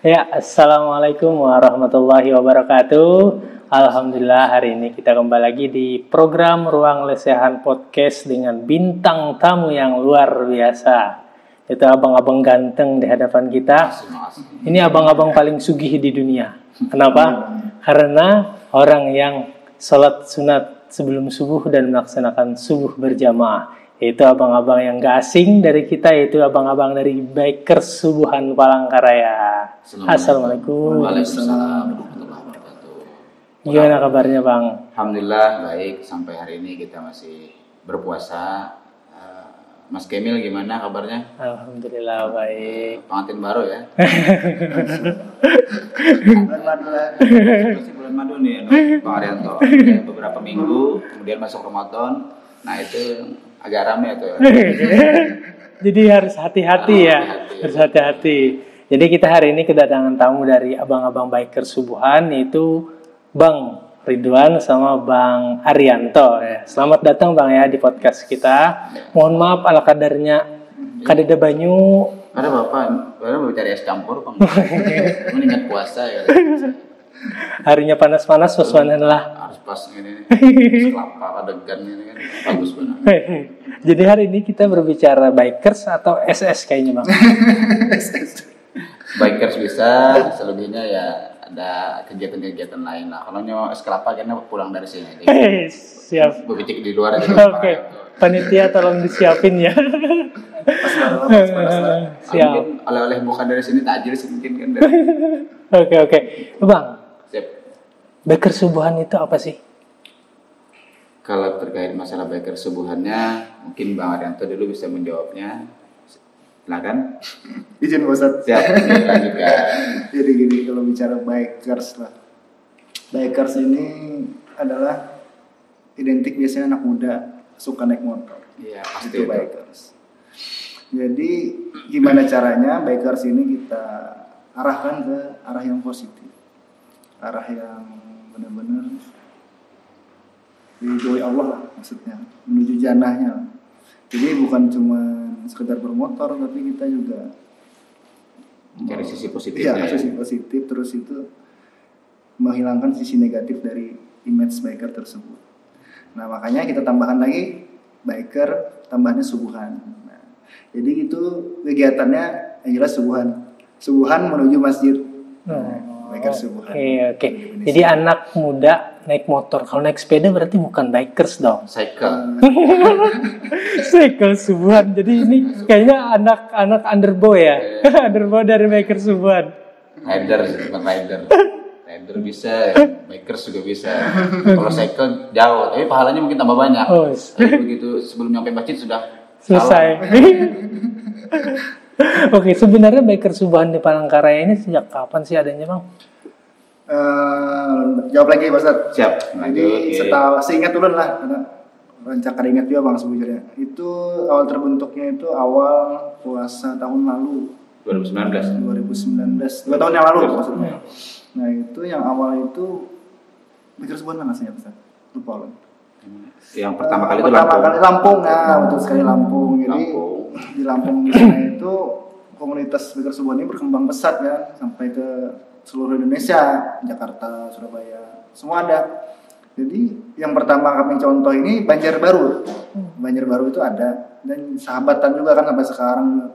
Ya, assalamualaikum warahmatullahi wabarakatuh. Alhamdulillah hari ini kita kembali lagi di program Ruang Lesehan Podcast dengan bintang tamu yang luar biasa. Itu abang-abang ganteng di hadapan kita. Ini abang-abang paling sugih di dunia. Kenapa? Karena orang yang sholat sunat sebelum subuh dan melaksanakan subuh berjamaah. Itu abang-abang yang gak asing dari kita, yaitu abang-abang dari Bikers Subuhan Palangkaraya. Assalamualaikum. Waalaikumsalam. Gimana kabarnya Bang? Alhamdulillah baik, sampai hari ini kita masih berpuasa. Mas Kemil gimana kabarnya? Alhamdulillah baik. Pengantin baru ya? Bulan madu nih, Bang Arianto. Beberapa minggu, kemudian masuk Ramadan. Nah itu agak rame tuh. Jadi harus hati-hati ya. Harus hati-hati. Jadi kita hari ini kedatangan tamu dari abang-abang Bikers Subuhan, yaitu Bang Ridwan sama Bang Arianto ya. Selamat datang Bang ya di podcast kita. Mohon maaf ala kadarnya kadeda banyu. Ada Bapak, mau cari es campur Bang. Ini ingat puasa ya. Harinya panas-panas suasana lah. Harus pas ini. Kelapa adegan ini kan bagus banget. Jadi hari ini kita berbicara bikers atau SS kayaknya Bang. Bikers bisa, selebihnya ya ada kegiatan-kegiatan lain lah. Kalau nyawa es kelapa kayaknya pulang dari sini. Siap. Berbicara di luar aja. Oke. Panitia tolong disiapin ya. Siap. Mungkin oleh-oleh bukan dari sini takjil sih mungkin kan. Oke. Bang. Siap. Bikers Subuhan itu apa sih? Kalau terkait masalah bikers subuhannya, mungkin Bang Arianto dulu bisa menjawabnya. Silakan. Izin Ustaz. Siap. Lanjutkan. Jadi gini, kalau bicara bikers lah. Bikers ini adalah identik biasanya anak muda suka naik motor. Iya, pasti Itu bikers. Jadi gimana caranya bikers ini kita arahkan ke arah yang positif. Arah yang benar-benar diridhoi Allah lah maksudnya, menuju jannahnya. Jadi bukan cuma sekedar bermotor, tapi kita juga Cari sisi positifnya. Iya, sisi positif, terus itu menghilangkan sisi negatif dari image biker tersebut. Nah makanya kita tambahkan lagi biker, tambahnya subuhan. Nah, jadi itu kegiatannya yang jelas subuhan menuju masjid. Biker subuhan. Oke. Jadi anak muda naik motor, kalau naik sepeda berarti bukan bikers dong. Cycle. Cycle Subuhan. Jadi ini kayaknya anak-anak underboy ya. Underboy dari Bikers Subuhan. Rider, bukan rider. Rider bisa, bikers juga bisa. Kalau cycle jauh, tapi pahalanya mungkin tambah banyak. Oh, Tapi begitu sebelum nyampe masjid sudah selesai. Oke, sebenarnya Bikers Subuhan di Palangkaraya ini sejak kapan sih adanya Bang? Jawab lagi Pak Ustaz. Siap. Jadi seingat dulu lah, karena rancak ingat juga Bang sebenarnya. Itu awal terbentuknya itu awal puasa tahun lalu. 2019. 2 tahun yang lalu maksudnya. Nah itu yang awal itu Bikers Subuhan nggak sih Ustaz? Lupa loh. Yang pertama kali itu Lampung. Nah betul sekali Lampung. Jadi di Lampung di sana itu komunitas Bikers Subuhan ini berkembang pesat ya sampai ke seluruh Indonesia, Jakarta, Surabaya, semua ada. Jadi yang pertama kami contoh ini Banjarbaru. Banjarbaru itu ada dan sahabatan juga kan sampai sekarang.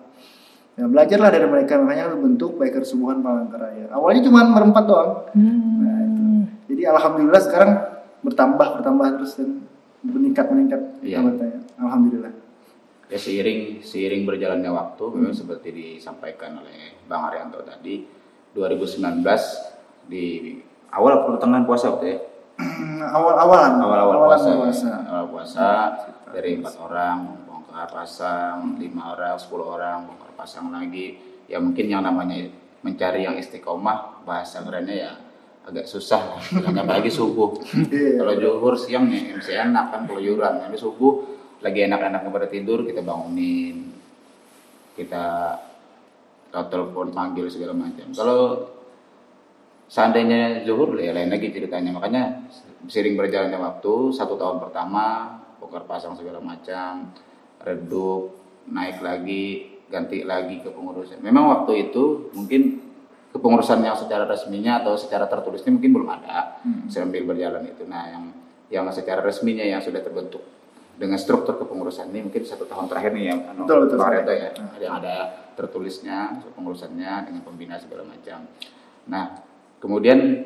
Ya, belajarlah dari mereka, makanya bentuk Bikers Subuhan Palangkaraya. Awalnya cuma berempat doang. Nah, itu. Jadi alhamdulillah sekarang bertambah terus dan meningkat. Iya. Alhamdulillah. Ya seiring berjalannya waktu, memang seperti disampaikan oleh Bang Arianto tadi. 2019 di awal pertengahan puasa waktu ya. Awal puasa dari 4 orang bongkar pasang, 5 orang, 10 orang bongkar pasang lagi. Ya mungkin yang namanya mencari yang istiqomah, bahasa kerennya ya agak susah. Apalagi subuh. Kalau zuhur siang nih masih enak kan keluyuran. Tapi subuh lagi enak-enaknya pada tidur kita bangunin. Kita telepon, panggil segala macam. Kalau seandainya zuhur ya lain lagi ceritanya. Makanya sering berjalannya waktu, 1 tahun pertama bongkar pasang segala macam, redup, naik lagi, ganti lagi ke pengurusan. Memang waktu itu mungkin kepengurusan yang secara resminya atau secara tertulisnya mungkin belum ada sambil berjalan itu. Nah, yang secara resminya yang sudah terbentuk dengan struktur kepengurusan ini mungkin 1 tahun terakhir nih yang betul. ya, yang ada tertulisnya kepengurusannya dengan pembina segala macam. Nah, kemudian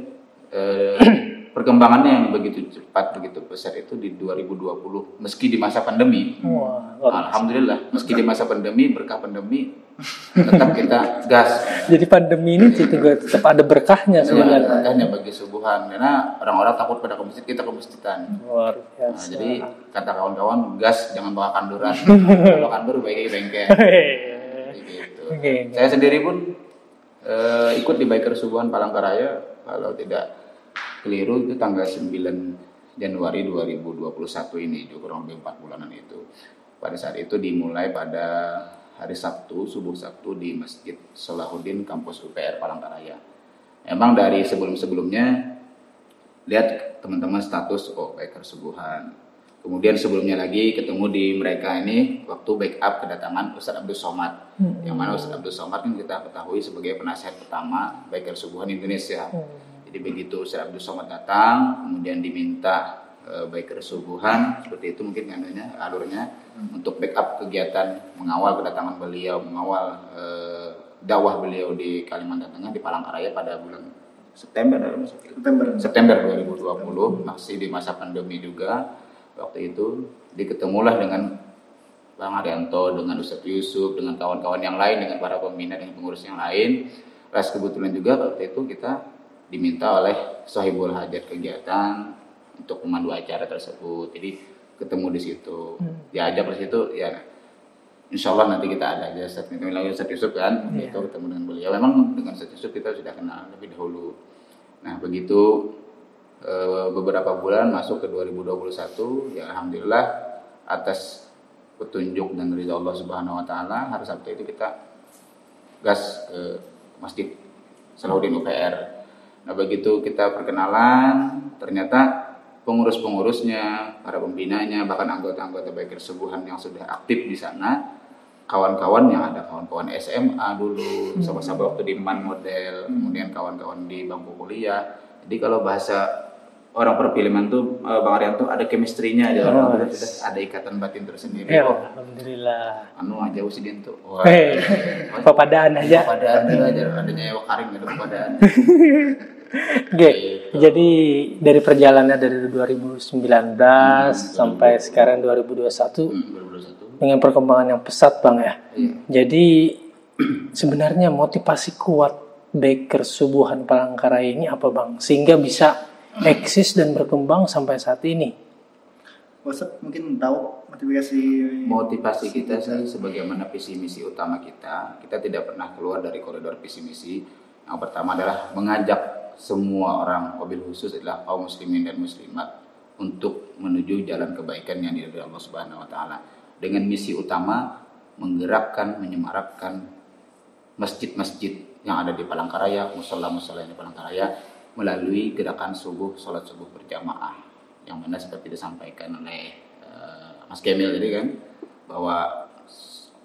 perkembangannya yang begitu cepat, begitu pesat itu di 2020 meski di masa pandemi. Alhamdulillah, meski di masa pandemi, berkah pandemi tetap kita gas. Jadi pandemi ini juga tetap ada berkahnya sebenarnya. Berkahnya bagi subuhan karena orang-orang takut pada ke masjid, kita ke masjidan. Luar biasa. Nah, jadi kata kawan-kawan, gas jangan bawa kanduran. Kalau kandur baik bengkel. Gitu. Saya sendiri pun ikut di Biker Subuhan Palangkaraya, kalau tidak keliru itu tanggal 9 Januari 2021 ini, juga kurang lebih 4 bulanan itu. Pada saat itu dimulai pada hari Sabtu, subuh Sabtu di Masjid Salahuddin Kampus UPR Palangkaraya. Emang dari sebelum-sebelumnya lihat teman-teman status Biker Subuhan. Kemudian sebelumnya lagi ketemu di mereka ini waktu backup kedatangan Ustadz Abdul Somad. Yang mana Ustadz Abdul Somad kan kita ketahui sebagai penasihat pertama Biker Subuhan Indonesia. Jadi begitu Ustadz Abdul Somad datang, kemudian diminta Biker Subuhan, seperti itu mungkin alurnya untuk backup kegiatan mengawal kedatangan beliau, mengawal dakwah beliau di Kalimantan Tengah di Palangkaraya pada bulan September 2020, masih di masa pandemi juga. Waktu itu diketemulah dengan Bang Arianto, dengan Ustadz Yusuf, dengan kawan-kawan yang lain, dengan para pembina, dengan pengurus yang lain. Terus kebetulan juga waktu itu kita diminta oleh Sohibul Hajat kegiatan untuk memandu acara tersebut. Jadi ketemu di situ, diajak ke situ, ya insya Allah nanti kita ada aja Ustadz Yusuf kan, itu ketemu dengan beliau. Memang dengan Ustadz Yusuf kita sudah kenal lebih dahulu. Nah begitu beberapa bulan masuk ke 2021, ya alhamdulillah atas petunjuk dan ridha Allah Subhanahu Wa Taala hari Sabtu itu kita gas ke Masjid Salahuddin UPR. Nah begitu kita perkenalan, ternyata pengurus-pengurusnya, para pembinanya, bahkan anggota-anggota Biker Subuhan yang sudah aktif di sana, kawan-kawan yang ada kawan-kawan SMA dulu, sama-sama waktu di MAN model, kemudian kawan-kawan di bangku kuliah. Jadi kalau bahasa orang perfilman tuh Bang Arianto ada chemistry-nya aja, ada ikatan batin tersendiri. Alhamdulillah. Aja usidin tuh. Papadaan aja. Papadaan aja, adanya Ewa Karing ada papadaan. Jadi dari perjalanannya dari 2019 sampai sekarang 2021 dengan perkembangan yang pesat Bang ya. Jadi sebenarnya motivasi kuat Biker Subuhan Palangkaraya ini apa Bang? Sehingga bisa eksis dan berkembang sampai saat ini. Ustadz mungkin tahu motivasi kita sih sebagaimana visi misi utama kita tidak pernah keluar dari koridor visi misi. Yang pertama adalah mengajak semua orang, wabil khusus adalah kaum muslimin dan muslimat untuk menuju jalan kebaikan yang diridhoi Allah Subhanahu Wa Taala. Dengan misi utama menggerakkan, menyemarakkan masjid-masjid yang ada di Palangkaraya, musala-musala yang di Palangkaraya melalui gerakan sholat subuh berjamaah, yang mana seperti disampaikan oleh Mas Kemil tadi kan, bahwa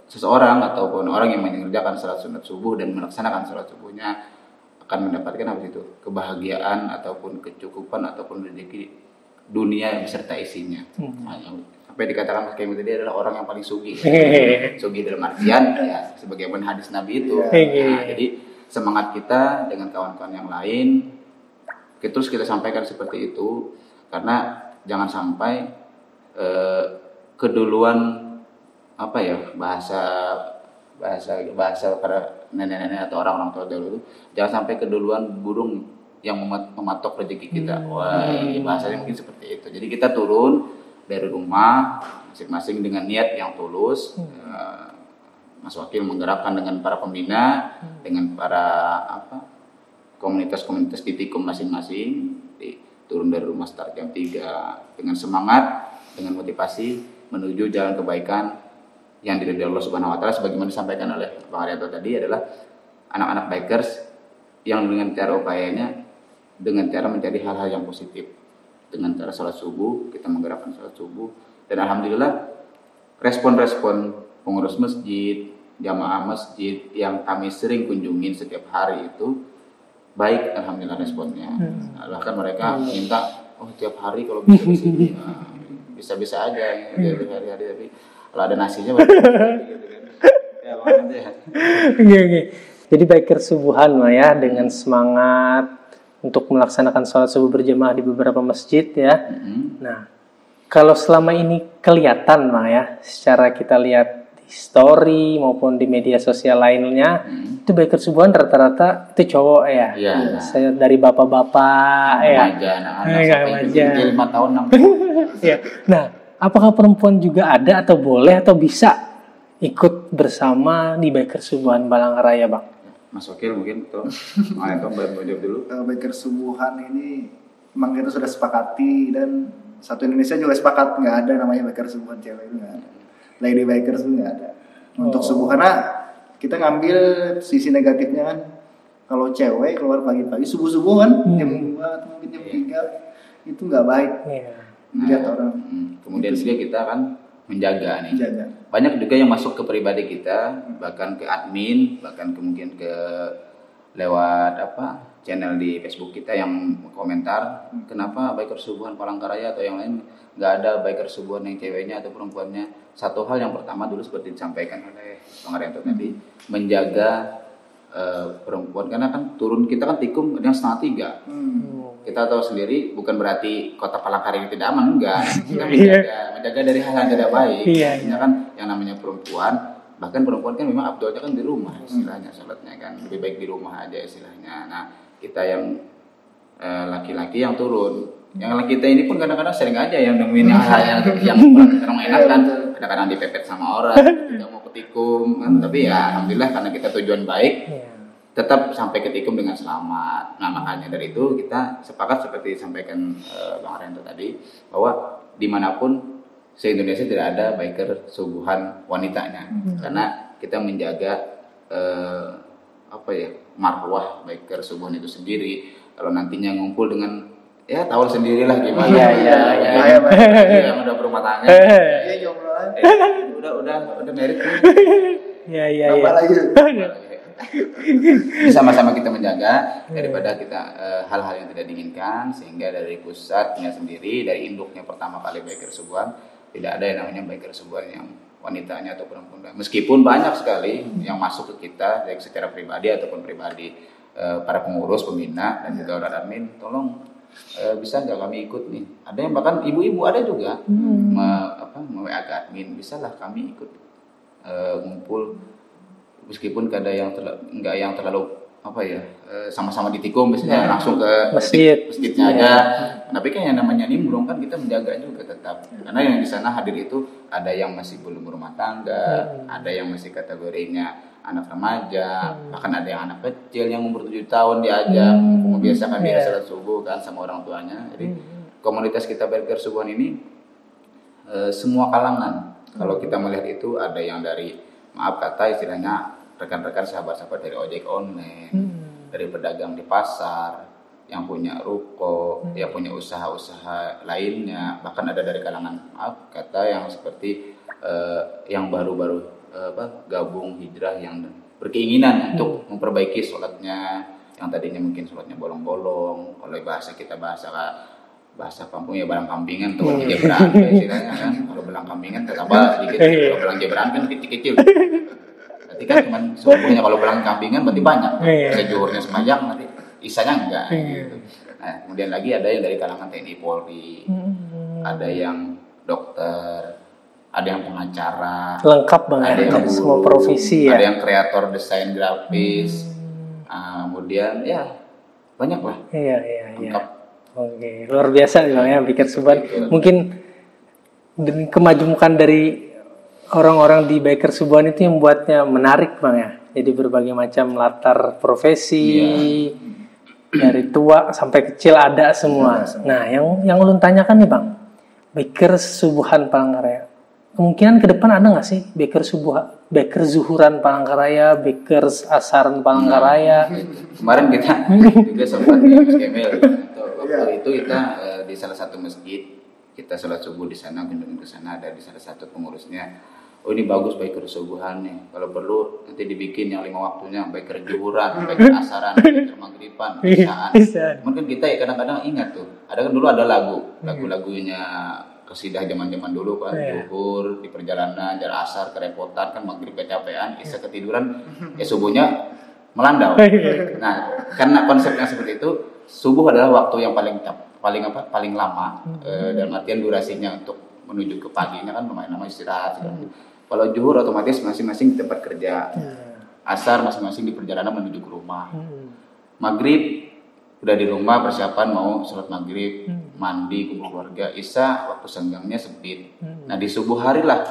seseorang ataupun orang yang mengerjakan sholat sunat subuh dan melaksanakan sholat subuhnya akan mendapatkan apa itu, kebahagiaan ataupun kecukupan ataupun rezeki dunia beserta isinya. Sampai dikatakan Mas Kemil tadi adalah orang yang paling sugih. Sugih dalam artian ya sebagaimana hadis Nabi itu. Nah, jadi semangat kita dengan kawan-kawan yang lain terus kita sampaikan seperti itu, karena jangan sampai keduluan bahasa para nenek-nenek atau orang-orang tua dulu, jangan sampai keduluan burung yang mematok rezeki kita. Bahasanya mungkin seperti itu. Jadi kita turun dari rumah masing-masing dengan niat yang tulus. Mas Wakil menggerakkan dengan para pembina, dengan para komunitas-komunitas di Tikum masing-masing, turun dari rumah start jam 3 dengan semangat, dengan motivasi menuju jalan kebaikan yang diridhoi Allah Subhanahu Wa Taala, sebagaimana disampaikan oleh Bang Arianto tadi, adalah anak-anak bikers yang dengan cara upayanya, dengan cara mencari hal-hal yang positif, dengan cara sholat subuh, kita menggerakkan sholat subuh, dan alhamdulillah respon-respon pengurus masjid, jamaah masjid yang kami sering kunjungin setiap hari itu baik, alhamdulillah responnya. Bahkan mereka minta, oh tiap hari kalau bisa di sini, bisa-bisa aja hari-hari, tapi kalau ada nasinya ya banget ya. Oke. Jadi biker subuhan mah ya, dengan semangat untuk melaksanakan sholat subuh berjamaah di beberapa masjid ya. Nah, kalau selama ini kelihatan mah ya, secara kita lihat di story maupun di media sosial lainnya, itu biker subuhan rata-rata itu cowok ya. Saya dari bapak-bapak ya. Anak-anak sampai 5 tahun 6 tahun. Ya. Nah, apakah perempuan juga ada atau boleh atau bisa ikut bersama di biker subuhan Palangkaraya, Bang? Mas Wakil mungkin tuh, mau jawab dulu. Biker subuhan ini memang kita sudah sepakati, dan satu Indonesia juga sepakat nggak ada namanya biker subuhan cewek, itu nggak ada. Lady bikers itu nggak ada. Untuk subuh, karena kita ngambil sisi negatifnya kan, kalau cewek keluar pagi-pagi subuh-subuh kan, jam 2 atau mungkin jam 3, itu nggak baik. Lihat orang. Kemudian juga kita kan menjaga nih. Banyak juga yang masuk ke pribadi kita, bahkan ke admin, bahkan mungkin ke lewat channel di Facebook kita yang komentar, kenapa biker subuhan Palangkaraya atau yang lain nggak ada biker subuhan yang ceweknya atau perempuannya. Satu hal yang pertama dulu seperti disampaikan oleh Bang Arianto tadi, menjaga perempuan, karena kan turun kita kan tikung yang 2:30. Kita tahu sendiri, bukan berarti kota Palangkaraya tidak aman, enggak. Kita menjaga dari hal yang tidak baik. Artinya kan yang namanya perempuan, bahkan perempuan kan memang abdulnya kan di rumah istilahnya, sholatnya kan lebih baik di rumah aja istilahnya. Nah, kita yang laki-laki yang turun, yang kita ini pun kadang-kadang sering aja yang nemuin hal yang kurang enak kan, kadang-kadang dipepet sama orang, kita mau ketikung kan, tapi ya alhamdulillah karena kita tujuan baik, tetap sampai ketikung dengan selamat. Nah, makanya dari itu kita sepakat seperti disampaikan Bang Arianto tadi, bahwa dimanapun se-Indonesia tidak ada biker subuhan wanitanya, karena kita menjaga marwah biker subuhan itu sendiri. Kalau nantinya ngumpul dengan tahu sendirilah gimana yang udah berumah tangga, udah married sama-sama kita menjaga daripada kita hal-hal yang tidak diinginkan, sehingga dari pusatnya sendiri, dari induknya pertama kali biker subuhan, tidak ada yang namanya biker subuhan yang wanitanya atau perempuan. Meskipun banyak sekali yang masuk ke kita baik secara pribadi ataupun pribadi para pengurus, pembina dan juga orang admin, tolong bisa nggak kami ikut nih. Ada yang bahkan ibu-ibu ada juga WA ke admin, bisa lah kami ikut ngumpul, meskipun ada yang nggak yang terlalu sama-sama ditikung, biasanya langsung ke masjidnya aja. Tapi kan yang namanya nimbrung kan kita menjaga juga tetap, karena yang di sana hadir itu ada yang masih belum berumah tangga, ada yang masih kategorinya anak remaja, bahkan ada yang anak kecil yang umur 7 tahun diajak membiasakan dia salat subuh kan sama orang tuanya. Jadi komunitas kita biker subuhan ini semua kalangan. Kalau kita melihat itu ada yang dari istilahnya rekan-rekan sahabat-sahabat dari ojek online, dari pedagang di pasar, yang punya ruko, yang punya usaha-usaha lainnya, bahkan ada dari kalangan yang seperti yang baru-baru gabung hijrah, yang berkeinginan untuk memperbaiki sholatnya, yang tadinya mungkin sholatnya bolong-bolong, kalau bahasa kita bahasa kampung ya belang kambingan tuh jebrang istilahnya kan. Kalau belang kambingan tetap sedikit, kalau belang jebrang kan kecil-kecil. Berarti kan cuma subuhnya, kalau belang kambingan berarti banyak. Sejuhurnya semajang, nanti isanya enggak gitu. Nah, kemudian lagi ada yang dari kalangan TNI Polri, ada yang dokter, ada yang pengacara, lengkap banget, ada yang semua profesi ya. Ada yang kreator desain grafis, kemudian ya banyak lah. Lengkap. Oke, luar biasa Bang ya biker subuhan. Mungkin kemajemukan dari orang-orang di biker subuhan itu yang membuatnya menarik Bang ya. Jadi berbagai macam latar profesi, dari tua sampai kecil ada semua. Nah, yang ulun tanyakan nih Bang, biker subuhan Palangkaraya, kemungkinan ke depan ada nggak sih biker zuhuran Palangkaraya, biker asaran Palangkaraya? Kemarin kita juga sempat di Skemel. Waktu itu kita di salah satu masjid, kita sholat subuh di sana, kunjungan ke sana, ada di salah satu pengurusnya oh ini bagus biker subuhan nih, kalau perlu nanti dibikin yang 5 waktunya, biker zuhuran, biker asaran, biker maghriban, isaan. Cuman kan kita ya kadang-kadang ingat tuh, ada kan dulu ada lagu-lagunya kesidah zaman-zaman dulu kan, zuhur di perjalanan, jar asar kerepotan kan, maghrib kecapean, isya ketiduran, ya subuhnya melandau. Nah, karena konsepnya seperti itu, subuh adalah waktu yang paling lama, dalam artian durasinya untuk menuju ke paginya kan lumayan lama istirahat. Kalau zuhur otomatis masing-masing di tempat kerja, asar masing-masing di perjalanan menuju ke rumah, maghrib udah di rumah persiapan mau sholat maghrib, mandi kumpul keluarga, isya waktu senggangnya sempit. Nah di subuh hari lah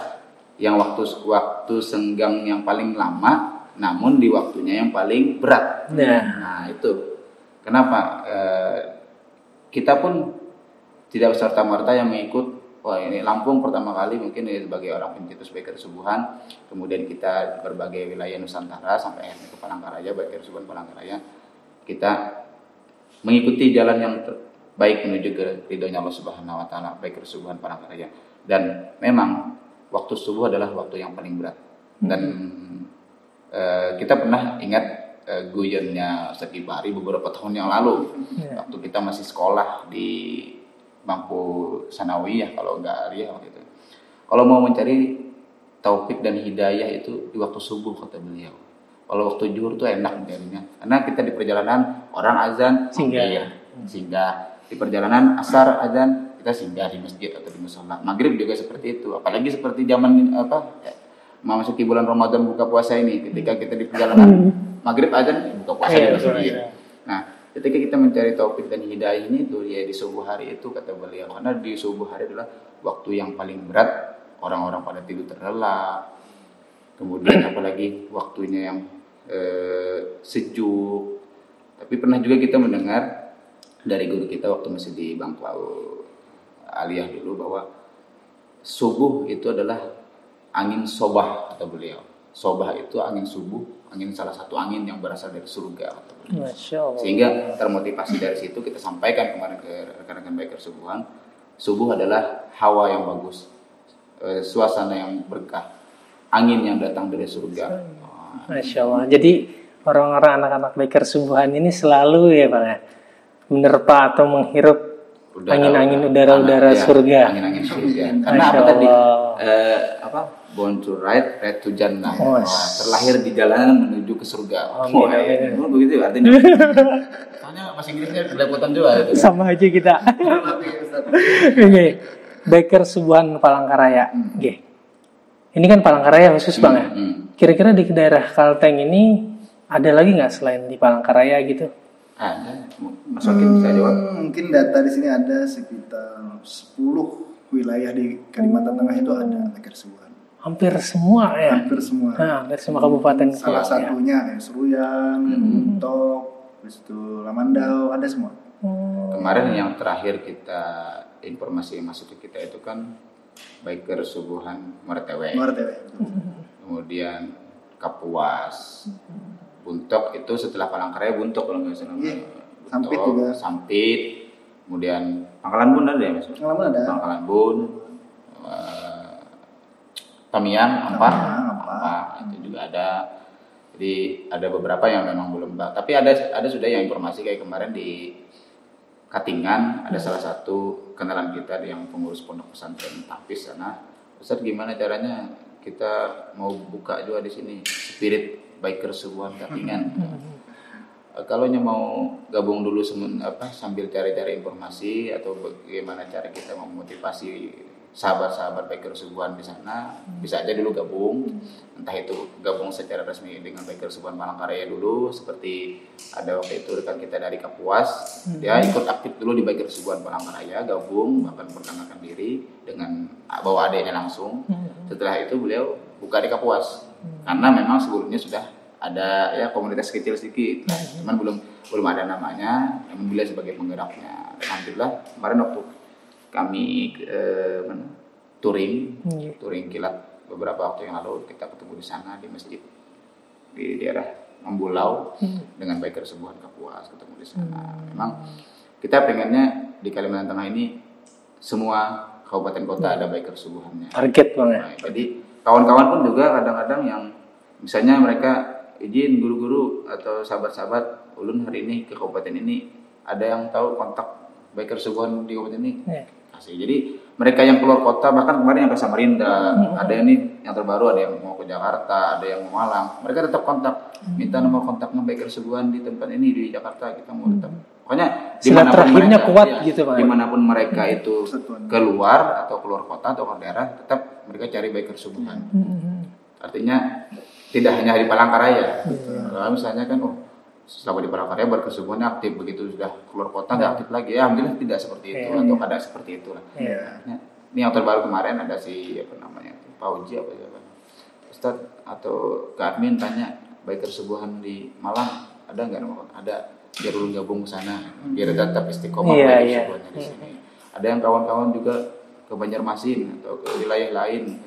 yang waktu senggang yang paling lama, namun di waktunya yang paling berat. Nah itu kenapa kita pun tidak serta-merta yang mengikut. Wah ini Lampung pertama kali mungkin sebagai orang pencetus biker subuhan, kemudian kita berbagai wilayah Nusantara sampai akhirnya ke Palangkaraya, biker subuhan Palangkaraya, kita mengikuti jalan yang baik menuju ke ridhonya Allah Subhanahu Wa Taala, biker subuhan Palangkaraya. Dan memang waktu subuh adalah waktu yang paling berat. Dan kita pernah ingat guyonnya Ustaz Gibari beberapa tahun yang lalu, waktu kita masih sekolah di bangku sanawiyah kalau enggak Ariyah waktu itu. Kalau mau mencari taufik dan hidayah itu di waktu subuh kata beliau. Kalau waktu zuhur tuh enak mencarinya. Karena kita di perjalanan orang azan singgah. Di perjalanan asar azan kita singgah di masjid atau di mushola. Maghrib juga seperti itu. Apalagi seperti zaman memasuki bulan Ramadan buka puasa ini, ketika kita di perjalanan maghrib azan buka puasa di masjid. Nah, ketika kita mencari taufik dan hidayah ini tuh ya di subuh hari itu kata beliau, karena di subuh hari adalah waktu yang paling berat, orang-orang pada tidur terlelap, kemudian apalagi waktunya yang sejuk. Tapi pernah juga kita mendengar dari guru kita waktu masih di bangku aliyah dulu bahwa subuh itu adalah angin sobah kata beliau. Sobah itu angin subuh, angin salah satu angin yang berasal dari surga. Sehingga termotivasi dari situ kita sampaikan kemarin ke rekan-rekan biker subuhan, subuh adalah hawa yang bagus, suasana yang berkah, angin yang datang dari surga. Masya Allah. Jadi orang-orang anak-anak biker subuhan ini selalu ya Bang ya, menerpa atau menghirup angin-angin udara surga. Angin-angin surga. Karena apa tadi? Born to ride to Jannah. Terlahir di jalanan menuju ke surga. Begitu artinya. Soalnya bahasa Inggrisnya belepotan juga itu. Sama aja kita. Oke. Biker subuhan Palangkaraya. Oke. Ini kan Palangkaraya khusus Bang ya. Kira-kira di daerah Kalteng ini ada lagi nggak selain di Palangkaraya gitu? Ada. Mas Wakin bisa jawab. Mungkin data di sini ada sekitar 10 wilayah di Kalimantan Tengah itu ada biker subuhan. Hampir semua ya. Hampir semua. Hampir semua kabupaten. Salah satunya Seruyan, Buntok, habis itu Lamandau, ada semua. Kemarin yang terakhir kita informasi yang masuk ke kita itu kan biker subuhan Martewe. Kemudian Kapuas. Buntok itu setelah Palangkaraya Buntok kalau nggak salah. Sampit juga. Sampit. Kemudian Pangkalan Bun ada ya Mas? Pangkalan Bun. Tamiang, Ampar, itu juga ada. Jadi ada beberapa yang memang belum, tapi ada sudah yang informasi kayak kemarin di Katingan ada salah satu kenalan kita yang pengurus pondok pesantren Tapis sana. Ustaz gimana caranya kita mau buka juga di sini spirit biker subuhan Katingan. Kalau mau gabung dulu sambil cari-cari informasi atau bagaimana cara kita memotivasi sahabat-sahabat biker subuhan di sana, bisa aja dulu gabung, entah itu gabung secara resmi dengan biker subuhan Palangkaraya dulu, seperti ada waktu itu rekan kita dari Kapuas, dia ikut aktif dulu di biker subuhan Palangkaraya, gabung bahkan perkenalkan diri dengan bawa adiknya langsung. Setelah itu beliau buka di Kapuas, karena memang sebelumnya sudah ada ya komunitas kecil sedikit, cuman belum ada namanya, namun beliau sebagai penggeraknya. Alhamdulillah kemarin waktu kami touring kilat beberapa waktu yang lalu, kita ketemu di sana di masjid di daerah Mambulau dengan biker subuhan Kapuas, ketemu di sana. Memang kita pengennya di Kalimantan Tengah ini semua kabupaten kota ada biker subuhannya. Target Bang ya. Jadi kawan-kawan pun juga kadang-kadang yang misalnya mereka izin guru-guru atau sahabat-sahabat ulun hari ini ke kabupaten ini, ada yang tahu kontak biker subuhan di kabupaten ini. Asik. Jadi mereka yang keluar kota, bahkan kemarin sampai Samarinda, ada yang nih yang terbaru, ada yang mau ke Jakarta, ada yang mau Malang, mereka tetap kontak, minta nomor kontaknya biker subuhan di tempat ini di Jakarta, kita mau tetap. Pokoknya silaturahimnya kuat gitu Pak. Dimanapun mereka itu keluar atau keluar kota atau keluar daerah, tetap mereka cari biker subuhan. Artinya tidak hanya di Palangkaraya. Kalau misalnya kan, selama di Palangkaraya biker subuhannya aktif, begitu sudah keluar kota nggak aktif lagi. Ya, alhamdulillah tidak seperti itu atau ada seperti itulah. Ini yang terbaru kemarin ada si Pak Uji Ustadz atau Kak Admin tanya biker subuhan di Malang ada nggak? Ada. Biar dulu gabung ke sana, biar tetap istiqomah semuanya di sini. Ada yang kawan-kawan juga ke Banjarmasin atau ke wilayah lain,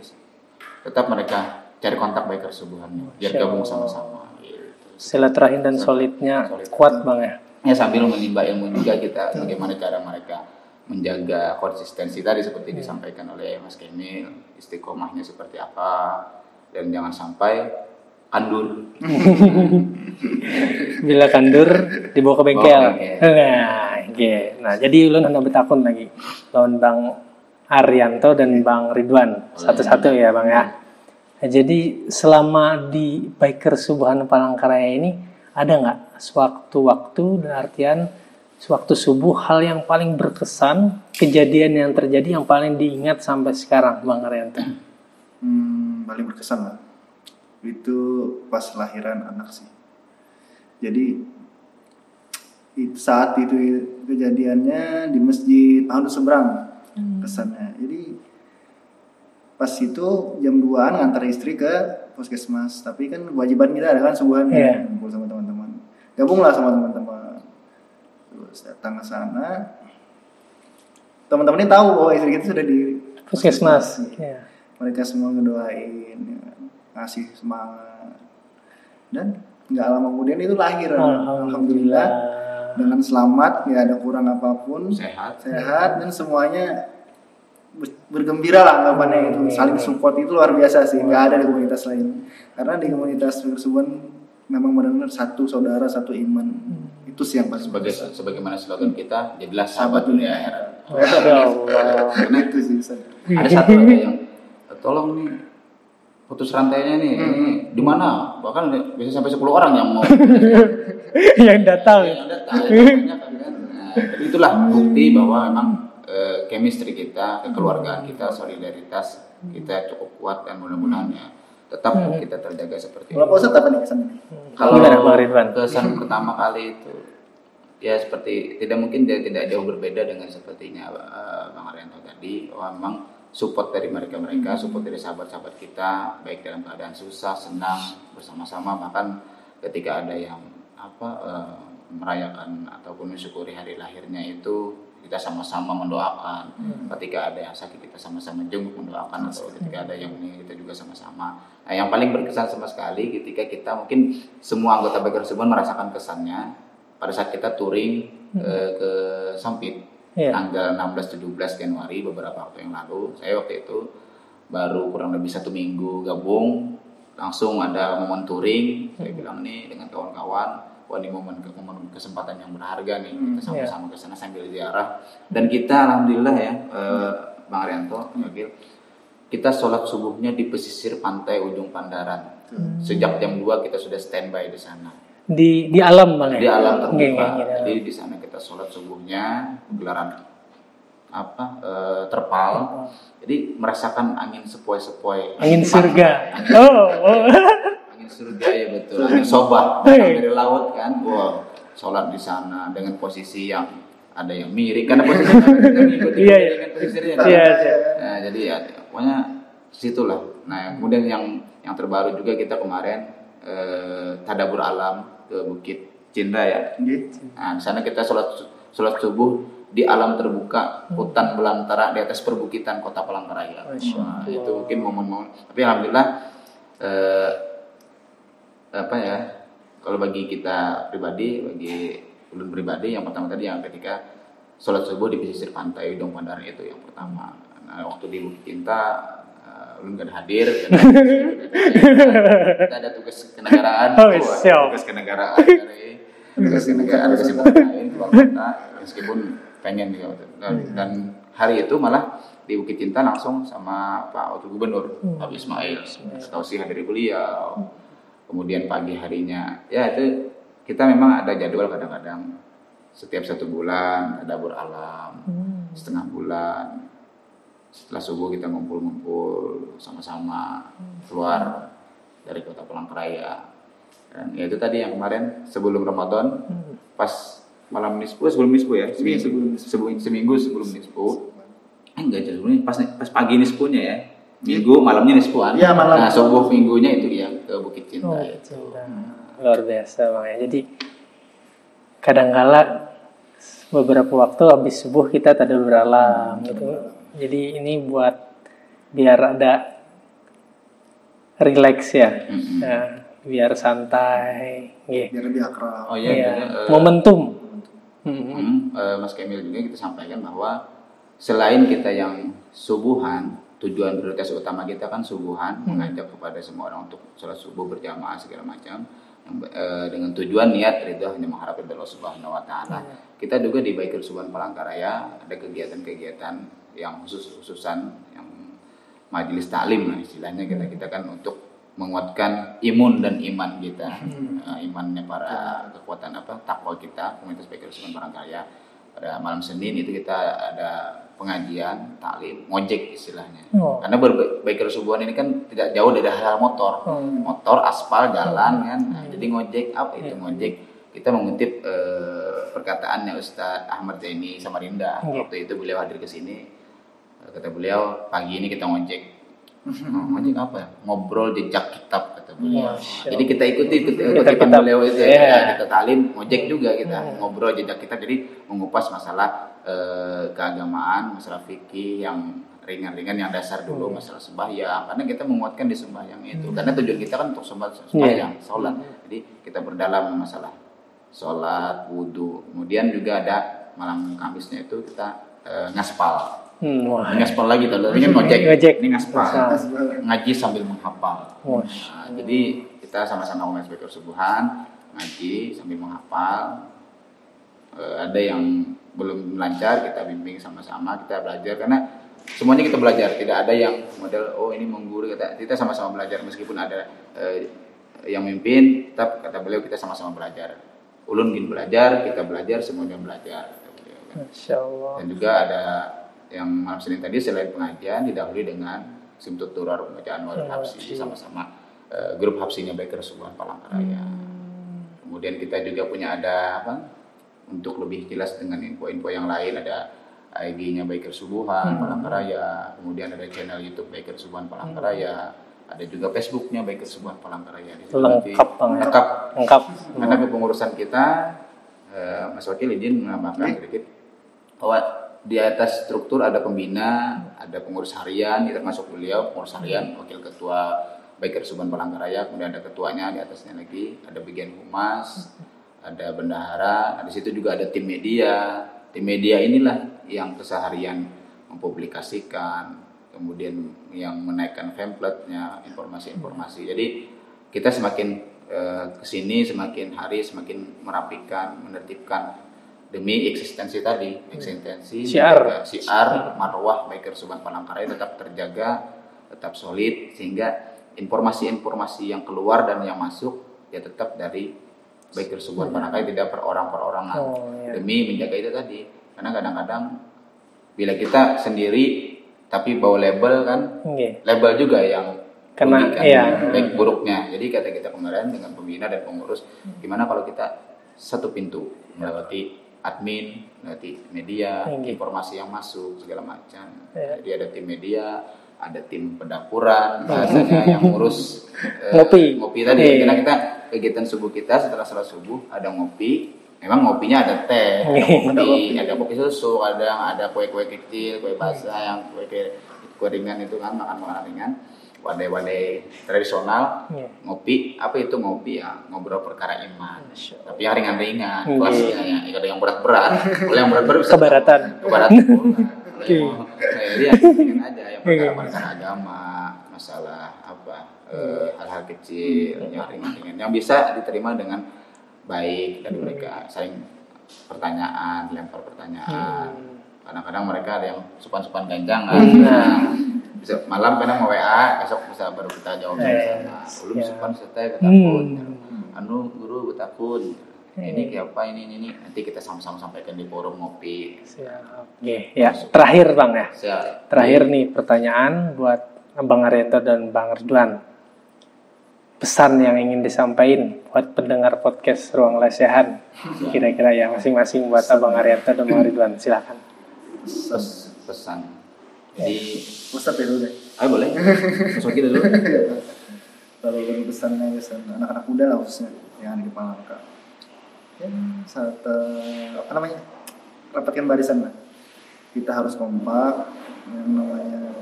tetap mereka cari kontak biker subuhannya, biar gabung sama-sama. Gitu. Silaturahim dan solidnya kuat Bang ya. Ya sambil menimba ilmu juga kita, bagaimana cara mereka menjaga konsistensi tadi seperti disampaikan oleh Mas Kemil, istiqomahnya seperti apa, dan jangan sampai kandur. Bila kandur dibawa ke bengkel. Nah, jadi ulun hendak bertakun lagi lawan Bang Arianto dan Bang Ridwan satu-satu ya Bang ya. Nah, jadi selama di biker subuhan Palangkaraya ini ada nggak sewaktu-waktu, dan artian sewaktu subuh hal yang paling berkesan, kejadian yang terjadi yang paling diingat sampai sekarang Bang Arianto? Paling berkesan lah. Itu pas lahiran anak sih. Jadi saat itu kejadiannya di masjid Ahmad Seberang kesannya. Jadi pas itu jam 2-an ngantar istri ke puskesmas, tapi kan kewajiban kita ada kan subuhannya, ngumpul sama teman-teman. Gabunglah sama teman-teman. Terus datang ke sana. Teman-teman ini tahu bahwa istri kita sudah di puskesmas. Mereka semua ngedoain, ngasih semangat, dan nggak lama kemudian itu lahir. Alhamdulillah dengan selamat, nggak ada kurang apapun, sehat dan semuanya bergembira lah anggapannya. Itu saling support itu luar biasa sih, nggak ada di komunitas lain, karena di komunitas Subuhan memang benar-benar satu saudara, satu iman. Itu sih yang paling sebagaimana slogan kita, jadilah sahabat dunia akhirat. Karena itu sih ada satu lagi yang tolong nih putus rantainya nih, di mana? Bahkan bisa sampai 10 orang yang mau yang datang. Nah, itulah bukti bahwa memang chemistry kita, kekeluargaan kita, solidaritas kita cukup kuat, dan mudah-mudahan tetap kita terjaga seperti itu. Kalau Ustaz apa nih kesannya? Kalau kesan pertama kali itu ya seperti tidak jauh berbeda dengan sepertinya Bang Arianto tadi, bahwa memang support dari mereka, support dari sahabat-sahabat kita, baik dalam keadaan susah, senang, bersama-sama, bahkan ketika ada yang merayakan ataupun mensyukuri hari lahirnya itu kita sama-sama mendoakan. Ketika ada yang sakit kita sama-sama jenguk mendoakan, atau ketika ada yang ini kita juga sama-sama. Nah, yang paling berkesan sama sekali ketika kita mungkin semua anggota biker subuhan merasakan kesannya pada saat kita touring ke Sampit. Tanggal 16-17 Januari beberapa waktu yang lalu, saya waktu itu baru kurang lebih 1 minggu gabung, langsung ada momen touring. Saya bilang nih dengan kawan-kawan, wah ini momen kesempatan yang berharga nih, kita sama-sama ke sana sambil ziarah. Dan kita alhamdulillah ya Bang Arianto, kita sholat subuhnya di pesisir pantai Ujung Pandaran. Sejak jam 2 kita sudah standby di sana. Di alam Bang ya? Di alam terbuka. Jadi di sana kita sholat subuhnya, gelaran terpal. Jadi merasakan angin sepoi-sepoi. Angin surga. Angin surga ya betul. Angin sobat dari laut kan. Wow, sholat di sana dengan posisi yang ada yang miring karena posisi kita mengikuti dengan posisinya. Nah, jadi ya pokoknya situlah. Nah, kemudian yang terbaru juga kita kemarin tadabur alam ke Bukit Cinta ya. Nah, di sana kita sholat subuh di alam terbuka, hutan belantara di atas perbukitan Kota Palangkaraya. Nah, itu mungkin momen-momen. Tapi alhamdulillah kalau bagi kita pribadi, bagi ulun pribadi, yang pertama tadi yang ketika sholat subuh di pesisir pantai Ujung Pandaran itu yang pertama. Nah, waktu di Bukit Cinta ulun gak ada hadir. Kita ada tugas kenegaraan. Tugas kenegaraan dari tugas kenegaraan ada kesibukan lain keluar kota meskipun pengen gitu. Dan hari itu malah di Bukit Cinta langsung sama Pak Wakil Gubernur Pak Ismail tausiah dari beliau. Kemudian pagi harinya ya itu kita memang ada jadwal kadang-kadang setiap 1 bulan ada dapur alam, setengah bulan setelah subuh kita ngumpul-ngumpul sama-sama keluar dari kota Palangkaraya. Dan ya itu tadi yang kemarin sebelum Ramadan pas malam nisfu sebelum nisfu ya seminggu sebelum nisfu enggak sebelumnya pas pagi nisfunya ya minggu malamnya nisfuan ya, malam. Nah subuh minggunya itu ya ke Bukit Cinta itu. Luar biasa Bang ya. Jadi kadang-kala beberapa waktu habis subuh kita tadabbur alam gitu. Jadi ini buat biar ada relax ya. Nah, biar santai biar lebih akrab. Oh iya, momentum. Mas Kemil juga kita sampaikan bahwa selain kita yang subuhan, tujuan prioritas utama kita kan subuhan, mengajak kepada semua orang untuk sholat subuh berjamaah segala macam, dengan tujuan niat ridho hanya mengharap ridho Allah Subhanahu Wa Taala. Kita juga di Baitul Subhan Palangkaraya ada kegiatan-kegiatan yang khususan yang majelis taklim lah istilahnya kita kan untuk menguatkan imun dan iman kita, imannya para kekuatan takwa kita komunitas Baitul Subhan Palangkaraya. Pada malam Senin itu kita ada pengajian taklim ngojek istilahnya. Karena Baitul Subhan ini kan tidak jauh dari hal motor, aspal, jalan kan. Nah, jadi ngojek apa itu ngojek? Kita mengutip perkataannya Ustadz Ahmad Zaini Samarinda. Waktu itu beliau hadir ke sini, kata beliau pagi ini kita ngojek. Ngojek apa ya? Ngobrol jejak kitab kata beliau. Jadi kita ikuti kutipan beliau itu ya. Kita talim ngojek juga kita ngobrol jejak kitab. Jadi mengupas masalah keagamaan, masalah fikih yang ringan-ringan yang dasar dulu, masalah sembahyang. Karena kita menguatkan di sembahyang itu. Karena tujuan kita kan untuk sembahyang, sholat. Jadi kita berdalam masalah sholat, wudu. Kemudian juga ada malam Kamisnya itu kita ngaspal. Ngaspal lagi tuh, ini ngojek, ini ngaspal, ngaji sambil menghafal. Nah, jadi kita sama-sama Baitul Subhan ngaji sambil menghafal. Ada yang belum lancar kita bimbing sama-sama, kita belajar karena semuanya kita belajar. Tidak ada yang model ini mengguru, kita sama-sama belajar meskipun ada yang mimpin, tetap kata beliau kita sama-sama belajar. Ulun ingin belajar, kita belajar, semuanya belajar. Masya Allah. Dan juga ada yang malam Senin tadi selain pengajian didahului dengan simtut turar pembacaan Wadul Hapsi sama-sama grup Hapsinya Baitul Subhan Palangkaraya. Kemudian kita juga punya ada untuk lebih jelas dengan info-info yang lain ada IG-nya Baitul Subhan Palangkaraya, kemudian ada channel YouTube Baitul Subhan Palangkaraya, ada juga Facebook-nya Baitul Subhan Palangkaraya. Lengkap. Karena kepengurusan kita Mas Wakil izin menambahkan sedikit bahwa di atas struktur ada pembina, ada pengurus harian, termasuk beliau pengurus harian, wakil ketua Baitul Subhan Palangkaraya, kemudian ada ketuanya di atasnya lagi, ada bagian humas, ada bendahara, di situ juga ada tim media. Tim media inilah yang keseharian mempublikasikan, kemudian yang menaikkan pamfletnya, informasi-informasi. Jadi kita semakin kesini, semakin hari semakin merapikan, menertibkan demi eksistensi tadi, syiar marwah Baitul Subhan Palangkaraya tetap terjaga, tetap solid, sehingga informasi-informasi yang keluar dan yang masuk ya tetap dari Baitul Subhan Palangkaraya, tidak perorangan demi menjaga itu tadi. Karena kadang-kadang bila kita sendiri tapi bawa label kan, label juga yang kena baik buruknya. Jadi kata kita kemarin dengan pembina dan pengurus, gimana kalau kita satu pintu melewati admin, nanti media, informasi yang masuk segala macam. Jadi ada tim media, ada tim pendapuran, bahasanya yang ngurus ngopi tadi. Karena kita kegiatan subuh kita setelah sholat subuh ada ngopi. Memang ngopinya ada teh, ada kopi susu, ada kue-kue kecil, kue basah, yang kue ringan itu kan makan ringan. Wadai-wadai tradisional, ngopi, apa itu ngopi ya, ngobrol perkara iman. Tapi yang ringan-ringan, kelasnya ya, ada yang berat-berat. Kalau yang berat-berat bisa keberatan. Jadi yang ringan aja, yang perkara agama, masalah hal-hal kecil yang ringan-ringan yang bisa diterima dengan baik dari mereka, saling pertanyaan, lempar pertanyaan. Kadang-kadang mereka ada yang sopan-sopan ganjangan. Bisa malam kadang mau WA, besok bisa baru kita jawab sama. Belum sopan setai betakun. Guru betakun. Ini kayak apa ini nanti kita sama-sama sampaikan di forum ngopi. Siap. Ya, terakhir Bang ya. Siap. Terakhir nih pertanyaan buat Bang Arianto dan Bang Ridwan. Pesan yang ingin disampaikan buat pendengar podcast Ruang Lesehan. Kira-kira ya masing-masing buat Abang Arianto dan Bang Ridwan, silakan. Pesan. Jadi Ustaz ya dulu deh. ayo boleh. Masuk kita dulu. Kalau pesannya anak-anak muda lah khususnya yang ada di Palangka. Saat rapatkan barisan lah. Kita harus kompak, yang namanya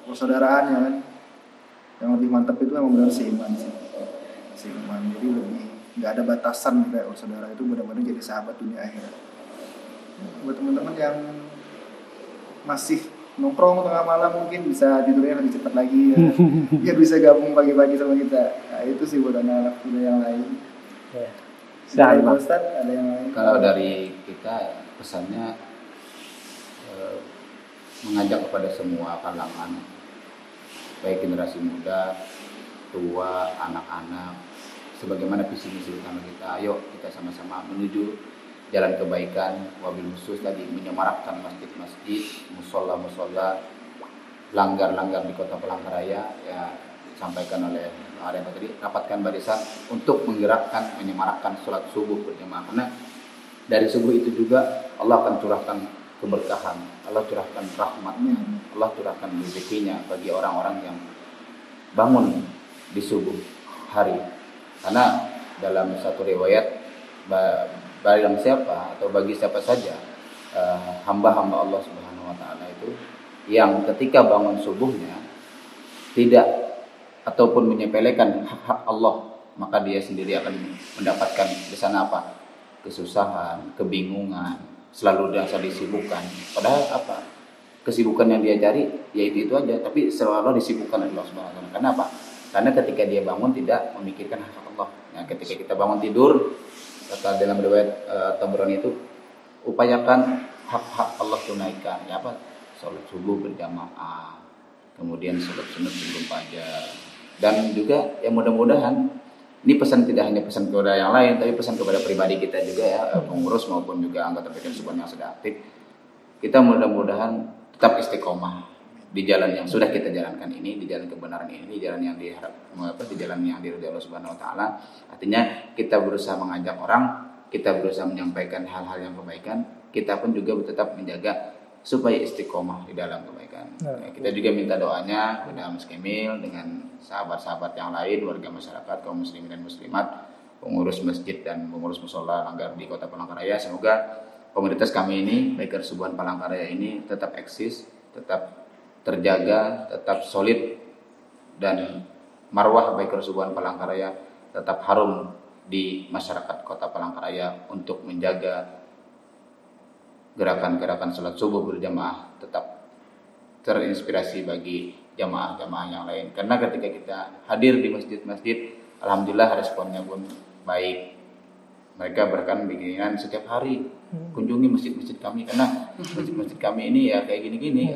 persaudaraan ya kan. Yang lebih mantap itu memang benar seiman sih. Seiman, jadi lebih nggak ada batasan kayak saudara itu benar-benar jadi sahabat dunia akhirat. Buat teman-teman yang masih nongkrong tengah malam mungkin bisa tidurnya lebih cepat lagi ya. Biar bisa gabung pagi-pagi sama kita. Nah, itu sih buat anak-anak muda yang lain. Dari Ustaz, ada yang lain? Kalau dari kita pesannya mengajak kepada semua kalangan, baik generasi muda, tua, anak-anak, sebagaimana visi misi utama kita. Ayo kita sama-sama menuju jalan kebaikan, wabil khusus tadi menyemarakkan masjid-masjid, musola-musola, langgar-langgar di Kota Palangkaraya ya disampaikan oleh ada tadi, rapatkan barisan untuk menggerakkan, menyemarakkan sholat subuh berjamaah. Karena dari subuh itu juga Allah akan curahkan keberkahan, Allah curahkan rahmatnya, Allah curahkan rezekinya bagi orang-orang yang bangun di subuh hari. Karena dalam satu riwayat barang siapa atau bagi siapa saja hamba-hamba Allah Subhanahu wa taala itu yang ketika bangun subuhnya tidak ataupun menyepelekan hak-hak Allah, maka dia sendiri akan mendapatkan di sana apa? Kesusahan, kebingungan, selalu merasa disibukkan. Padahal apa? Kesibukan yang dia cari yaitu itu aja, tapi selalu disibukkan oleh Allah Subhanahu wa taala. Kenapa? Karena ketika dia bangun tidak memikirkan hak Allah. Nah, ketika kita bangun tidur, kata dalam riwayat Tabrani itu upayakan hak-hak Allah tunaikan. Ya apa? Salat subuh berjamaah, kemudian salat sunat sebelum fajar. Dan juga ya mudah-mudahan ini pesan tidak hanya pesan kepada yang lain, tapi pesan kepada pribadi kita juga ya, pengurus maupun juga anggota PKN Subhan yang sudah aktif. Kita mudah-mudahan tetap istiqomah di jalan yang sudah kita jalankan ini, di jalan kebenaran ini, di jalan yang di jalan yang diridhoi Allah Subhanahu wa taala. Artinya kita berusaha mengajak orang, kita berusaha menyampaikan hal-hal yang kebaikan, kita pun juga tetap menjaga supaya istiqomah di dalam kebaikan. Ya, kita juga minta doanya kepada Mas Kemil dengan sahabat-sahabat yang lain, warga masyarakat, kaum muslimin dan muslimat, pengurus masjid dan pengurus musola langgar di Kota Palangkaraya. Semoga komunitas kami ini, Bikers Subuhan Palangkaraya ini tetap eksis, tetap terjaga, tetap solid, dan marwah Bikers Subuhan Palangkaraya tetap harum di masyarakat Kota Palangkaraya untuk menjaga gerakan-gerakan sholat subuh berjamaah tetap terinspirasi bagi jamaah-jamaah yang lain. Karena ketika kita hadir di masjid-masjid, alhamdulillah responnya pun baik. Mereka bahkan bikinan setiap hari kunjungi masjid-masjid kami, karena masjid-masjid kami ini ya kayak gini-gini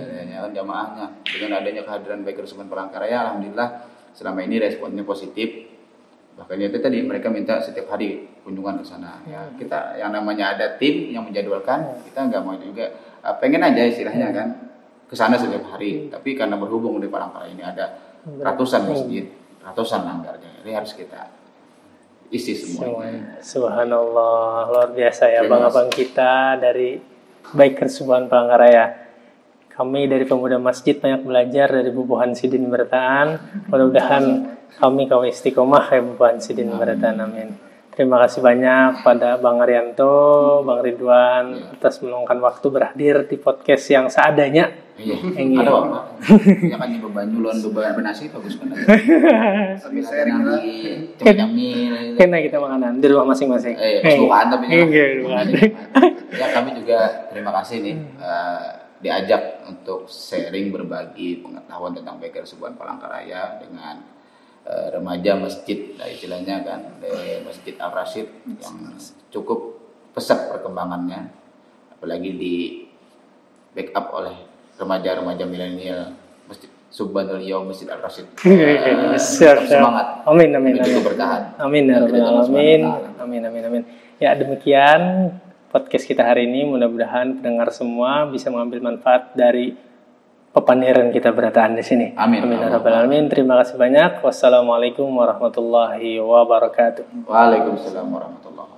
jamaahnya. Dengan adanya kehadiran Bikers Subuhan Palangkaraya, alhamdulillah selama ini responnya positif. Bahkan itu tadi mereka minta setiap hari kunjungan ke sana. Ya, kita yang namanya ada tim yang menjadwalkan, kita nggak mau juga pengen aja istilahnya kan ke sana setiap hari. Tapi karena berhubung di Palangkaraya ini ada ratusan masjid, ratusan langgarnya, jadi harus kita isi semuanya. Subhanallah, luar biasa ya abang-abang kita dari Bikers Subuhan Palangkaraya. Kami dari pemuda masjid banyak belajar dari Bubuhan Sidin Bertaan. Mudah-mudahan kami kaum istiqomah ya Bubuhan Sidin Bertaan. Amin. Terima kasih banyak pada Bang Arianto, Bang Ridwan atas meluangkan waktu berhadir di podcast yang seadanya. Iya. Ada apa? Ya kan nyoba banyulon beban nasi bagus banget. Tapi saya nanti cemil. Kena kita makanan di rumah masing-masing. Bukan tapi bukan. Ya kami juga terima kasih nih diajak untuk sharing berbagi pengetahuan tentang Baker Subuhan Palangkaraya dengan remaja masjid, istilahnya kan, Masjid Al Rasyid yang cukup pesat perkembangannya, apalagi di backup oleh remaja-remaja milenial Masjid Subhanul Yaum Masjid Al Rasyid. Semangat. Amin. Bertahan. Amin ya rabbal alamin. Amin. Ya, demikian podcast kita hari ini. Mudah-mudahan pendengar semua bisa mengambil manfaat dari pepaneran kita berataan di sini. Amin ya rabbal alamin. Terima kasih banyak. Wassalamualaikum warahmatullahi wabarakatuh. Waalaikumsalam warahmatullahi wabarakatuh.